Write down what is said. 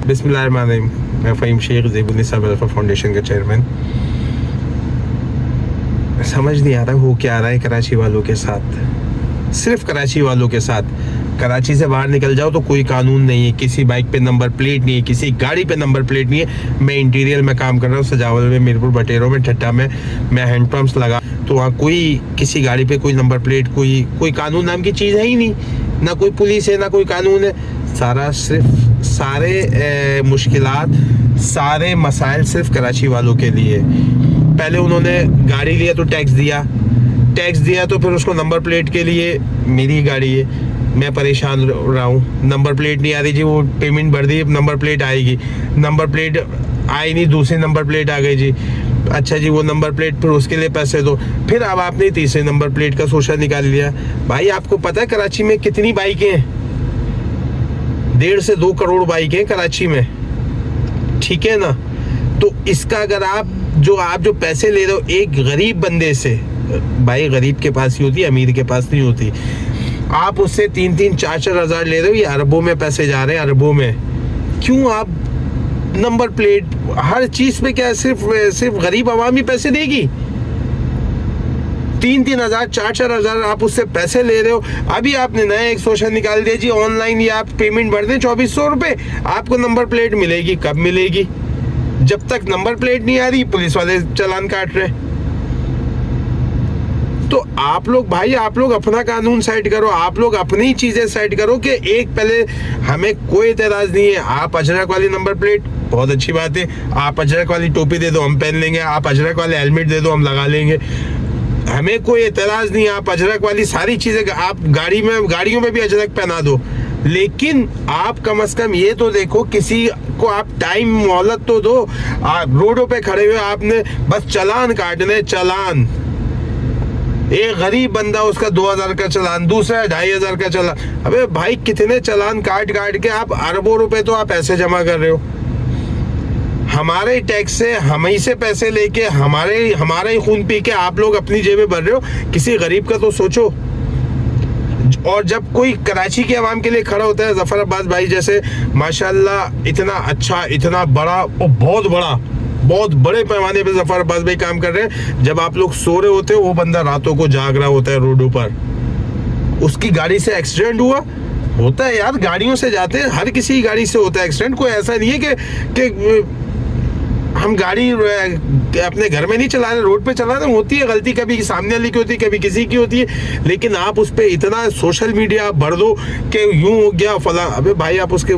बिस्मिल्लाहिर्रहमानिर्रहीम। मैं Faheem Sheikh Zebunnisa welfare foundation का चेयरमैन। समझ नहीं आ रहा हो क्या रहा है कराची वालों के साथ, सिर्फ कराची वालों के साथ। कराची से बाहर निकल जाओ तो कोई कानून नहीं है, किसी बाइक पे नंबर प्लेट नहीं है, किसी गाड़ी पे नंबर प्लेट नहीं है। मैं इंटीरियर में काम कर रहा हूँ, सजावल में, मीरपुर बटेरों में, ठट्टा में। मैं हैंड पंप्स लगा तो वहाँ कोई किसी गाड़ी पे कोई नंबर प्लेट, कोई कानून नाम की चीज़ है ही नहीं। ना कोई पुलिस है, ना कोई कानून है। सारे मुश्किलात, सारे मसाइल सिर्फ कराची वालों के लिए। पहले उन्होंने गाड़ी लिया तो टैक्स दिया तो फिर उसको नंबर प्लेट के लिए, मेरी गाड़ी है, मैं परेशान रहा हूँ, नंबर प्लेट नहीं आ रही जी, वो पेमेंट भर दी, नंबर प्लेट आएगी, नंबर प्लेट आई नहीं, दूसरी नंबर प्लेट आ गई जी। अच्छा जी, वो नंबर प्लेट, फिर उसके लिए पैसे दो। फिर अब आपने तीसरे नंबर प्लेट का सोशा निकाल लिया। भाई आपको पता है कराची में कितनी बाइकें हैं? 1.5 से 2 करोड़ बाइकें हैं कराची में, ठीक है ना? तो इसका अगर आप जो पैसे ले रहे हो एक गरीब बंदे से, भाई गरीब के पास ही होती है, अमीर के पास नहीं होती। आप उससे 3-3, 4-4 हज़ार ले रहे हो, ये अरबों में पैसे जा रहे हैं, अरबों में। क्यों आप नंबर प्लेट हर चीज पे क्या सिर्फ गरीब आवाम ही पैसे देगी? 3-3 हज़ार, 4-4 हज़ार आप उससे पैसे ले रहे हो। अभी आपने नया एक सोशल निकाल दिया जी, ऑनलाइन ये आप पेमेंट भर दें 2400 रुपये, आपको नंबर प्लेट मिलेगी। कब मिलेगी? जब तक नंबर प्लेट नहीं आ रही, पुलिस वाले चालान काट रहे। तो आप लोग अपना कानून सेट करो, आप लोग अपनी चीजें सेट करो। कि एक पहले हमें कोई एतराज नहीं है, आप अजरक वाली नंबर प्लेट, बहुत अच्छी बात है। आप अजरक वाली टोपी दे दो, हम पहन लेंगे। आप अजरक वाले हेलमेट दे दो, हम लगा लेंगे। हमें कोई एतराज नहीं है। आप अजरक वाली सारी चीजें, आप गाड़ियों में भी अजरक पहना दो। लेकिन आप कम से कम ये तो देखो, किसी को आप टाइम मोहलत तो दो। आप रोडों पे खड़े हुए आपने बस चालान काटने, चालान। एक गरीब बंदा, उसका 2000 का चालान, दूसरा 2500 का चालान। अबे भाई, कितने चालान काट के आप अरबों रुपए तो आप ऐसे जमा कर रहे हो। हमारे टैक्स से, हम ही से पैसे लेके, हमारा ही खून पी के आप लोग अपनी जेबें भर रहे हो। किसी गरीब का तो सोचो। और जब कोई कराची के अवाम के लिए खड़ा होता है, जफर अब्बास भाई जैसे, माशाल्लाह इतना अच्छा, इतना बड़ा और बहुत बड़े पैमाने पे जफर अब्बास भाई काम कर रहे हैं। जब आप लोग सो रहे होते हो, वो बंदा रातों को जाग रहा होता है रोडों पर। उसकी गाड़ी से एक्सीडेंट होता है यार, गाड़ियों से जाते हैं, हर किसी की गाड़ी से होता है एक्सीडेंट। कोई ऐसा नहीं है कि हम गाड़ी अपने घर में नहीं चला रहे, रोड पे चला रहे। होती है गलती, कभी सामने वाले की होती है, कभी किसी की होती है। लेकिन आप उस पर इतना सोशल मीडिया भर दो कि यूं हो गया फला। अबे भाई, आप उसके